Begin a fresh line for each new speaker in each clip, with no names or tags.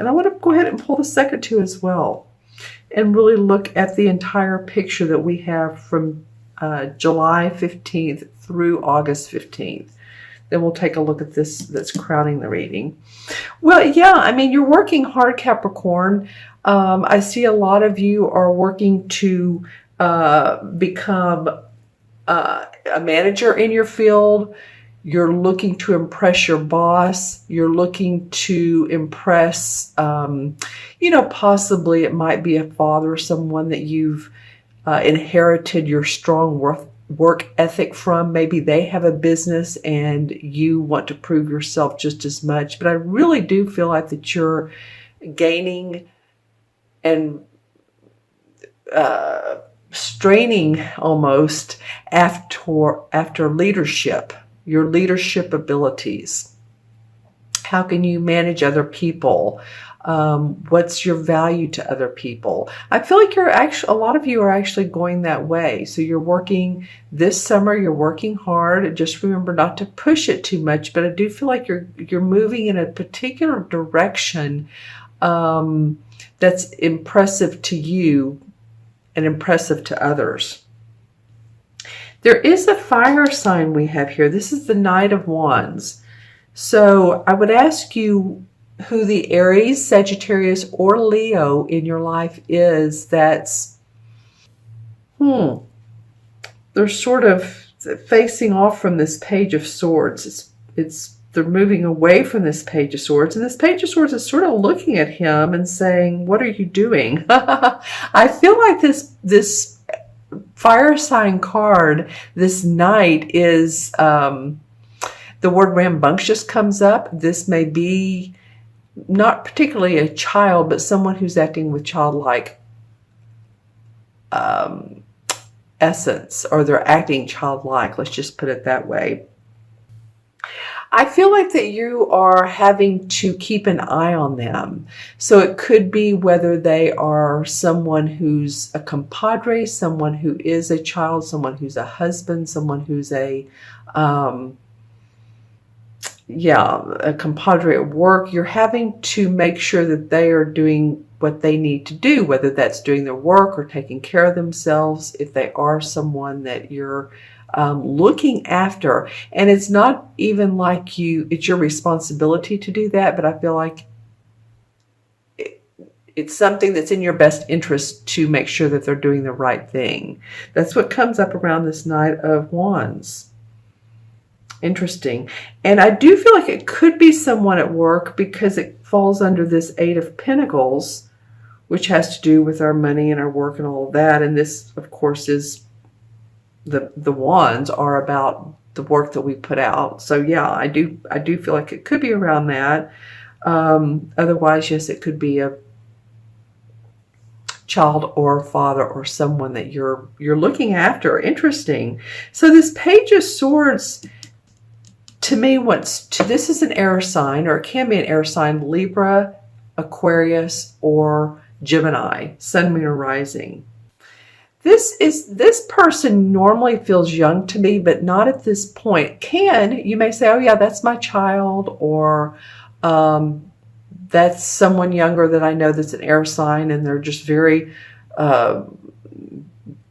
And I want to go ahead and pull the second two as well and really look at the entire picture that we have from July 15th through August 15th. Then we'll take a look at this that's crowning the reading. Well, yeah, I mean, you're working hard, Capricorn. I see a lot of you are working to become a manager in your field. You're looking to impress your boss. You're looking to impress, possibly it might be a father, someone that you've inherited your strong work ethic from. Maybe they have a business and you want to prove yourself just as much. But I really do feel like that you're gaining and straining almost after leadership, your leadership abilities. How can you manage other people? What's your value to other people? I feel like a lot of you are actually going that way. So you're working this summer, you're working hard. Just remember not to push it too much, but I do feel like you're moving in a particular direction that's impressive to you and impressive to others. There is a fire sign we have here. This is the Knight of Wands. So I would ask you who the Aries, Sagittarius, or Leo in your life is that's, they're sort of facing off from this Page of Swords. They're moving away from this Page of Swords, and this Page of Swords is sort of looking at him and saying, what are you doing? I feel like this fire sign card, this knight, is the word rambunctious comes up. This may be not particularly a child, but someone who's acting with childlike essence, or they're acting childlike. Let's just put it that way. I feel like that you are having to keep an eye on them. So it could be whether they are someone who's a compadre, someone who is a child, someone who's a husband, someone who's a compadre at work. You're having to make sure that they are doing what they need to do, whether that's doing their work or taking care of themselves, if they are someone that you're looking after. And it's not even like it's your responsibility to do that, but I feel like it's something that's in your best interest to make sure that they're doing the right thing. That's what comes up around this Knight of Wands. Interesting. And I do feel like it could be someone at work, because it falls under this Eight of Pentacles, which has to do with our money and our work and all of that. And this, of course, is the wands are about the work that we put out. So yeah, I do feel like it could be around that. Otherwise, yes, it could be a child or father or someone that you're looking after. Interesting. So this Page of Swords, to me, this is an air sign, or it can be an air sign: Libra, Aquarius, or Gemini, Sun, Moon, or Rising. This person normally feels young to me, but not at this point. You may say, oh yeah, that's my child, or that's someone younger that I know that's an air sign, and they're just very,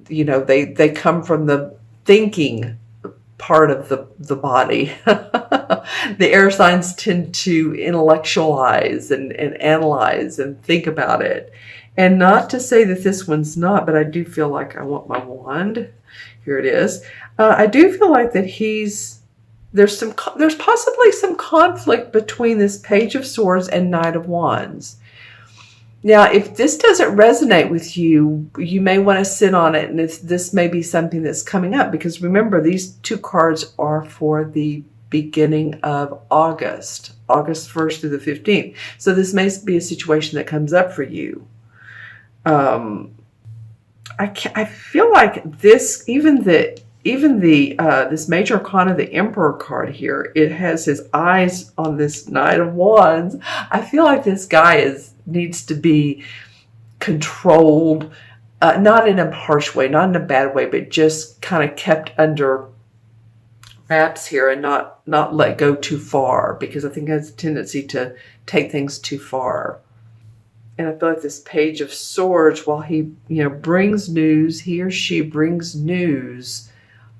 they come from the thinking part of the body. The air signs tend to intellectualize and analyze and think about it. And not to say that this one's not, but I do feel like I want my wand. Here it is. I do feel like that there's possibly some conflict between this Page of Swords and Knight of Wands. Now, if this doesn't resonate with you, you may want to sit on it, and this may be something that's coming up, because remember, these two cards are for the beginning of August 1st through the 15th. So this may be a situation that comes up for you. I feel like this, even this Major Arcana, the Emperor card here, it has his eyes on this Knight of Wands. I feel like this guy needs to be controlled, not in a harsh way, not in a bad way, but just kind of kept under wraps here and not let go too far, because I think it has a tendency to take things too far. And I feel like this Page of Swords, while he, brings news, he or she brings news,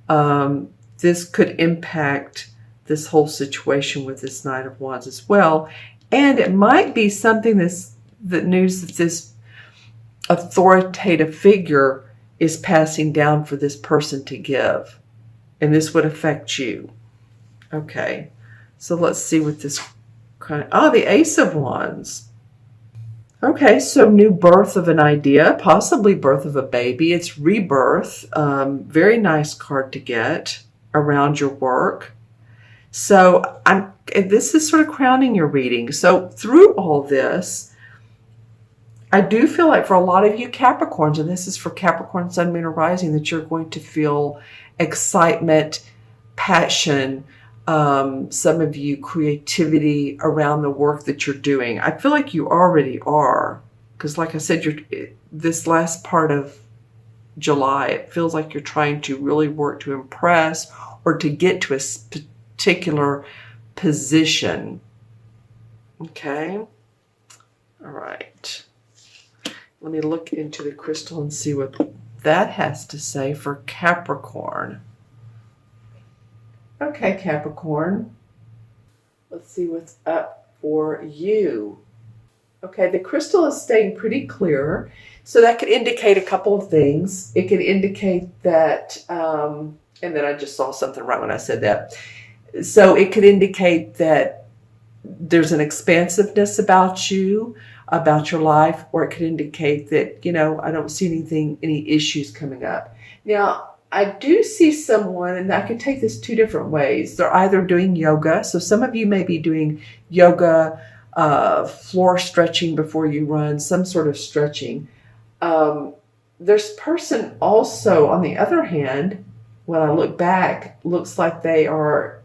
this could impact this whole situation with this Knight of Wands as well. And it might be something that news that this authoritative figure is passing down for this person to give. And this would affect you. Okay. So let's see what this the Ace of Wands. Okay, so new birth of an idea, possibly birth of a baby. It's rebirth. Very nice card to get around your work. So this is sort of crowning your reading. So through all this, I do feel like for a lot of you Capricorns, and this is for Capricorn, Sun, Moon, or Rising, that you're going to feel excitement, passion, some of you creativity around the work that you're doing. I feel like you already are, because like I said, this last part of July, it feels like you're trying to really work to impress or to get to a particular position. Okay. All right. Let me look into the crystal and see what that has to say for Capricorn. Okay, Capricorn. Let's see what's up for you. Okay, the crystal is staying pretty clear. So that could indicate a couple of things. It could indicate that, and then I just saw something right when I said that. So it could indicate that there's an expansiveness about you, about your life, or it could indicate that, I don't see any issues coming up. Now, I do see someone, and I could take this two different ways. They're either doing yoga. So some of you may be doing yoga, floor stretching before you run, some sort of stretching. This person also, on the other hand, when I look back, looks like they are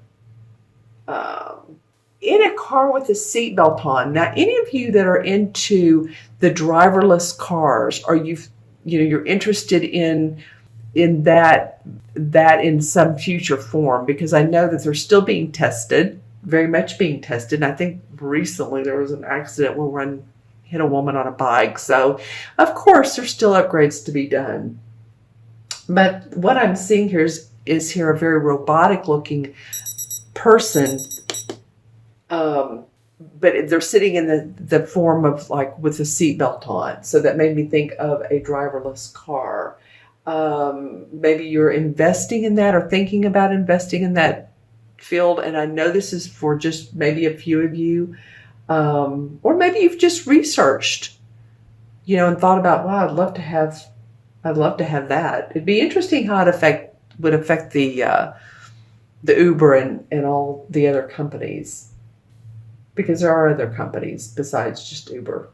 in a car with a seatbelt on. Now, any of you that are into the driverless cars, or you're interested in that in some future form, because I know that they're still being tested, very much being tested. And I think recently there was an accident where one hit a woman on a bike. So, of course, there's still upgrades to be done. But what I'm seeing here is here a very robotic-looking person, but they're sitting in the form of like with a seatbelt on. So that made me think of a driverless car. Maybe you're investing in that or thinking about investing in that field. And I know this is for just maybe a few of you, or maybe you've just researched, and thought about, wow, I'd love to have that. It'd be interesting how it would affect the Uber and all the other companies, because there are other companies besides just Uber.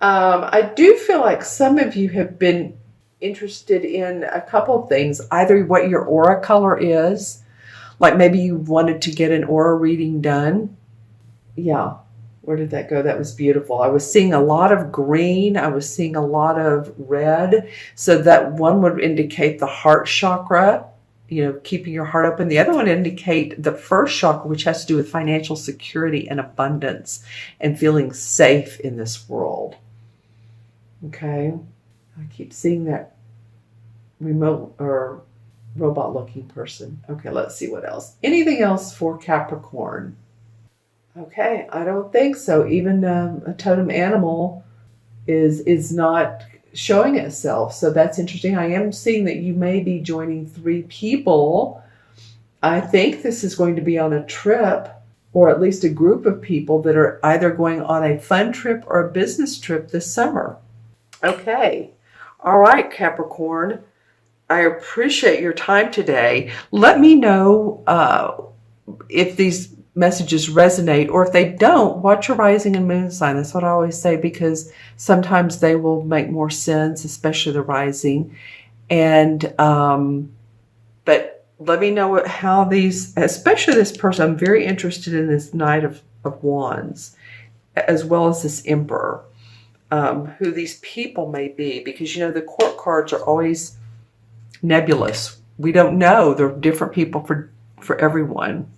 I do feel like some of you have been interested in a couple of things, either what your aura color is, like maybe you wanted to get an aura reading done. Yeah. Where did that go? That was beautiful. I was seeing a lot of green. I was seeing a lot of red. So that one would indicate the heart chakra, keeping your heart open. The other one indicate the first chakra, which has to do with financial security and abundance and feeling safe in this world. Okay. I keep seeing that remote or robot looking person. Okay, let's see what else. Anything else for Capricorn? Okay, I don't think so. Even a totem animal is not showing itself. So that's interesting. I am seeing that you may be joining 3 people. I think this is going to be on a trip, or at least a group of people that are either going on a fun trip or a business trip this summer. Okay. All right, Capricorn. I appreciate your time today. Let me know if these messages resonate, or if they don't, watch your rising and moon sign. That's what I always say, because sometimes they will make more sense, especially the rising. And but let me know how these, especially this person, I'm very interested in this Knight of Wands, as well as this Emperor, who these people may be, because the court cards are always nebulous. We don't know. They're different people for everyone.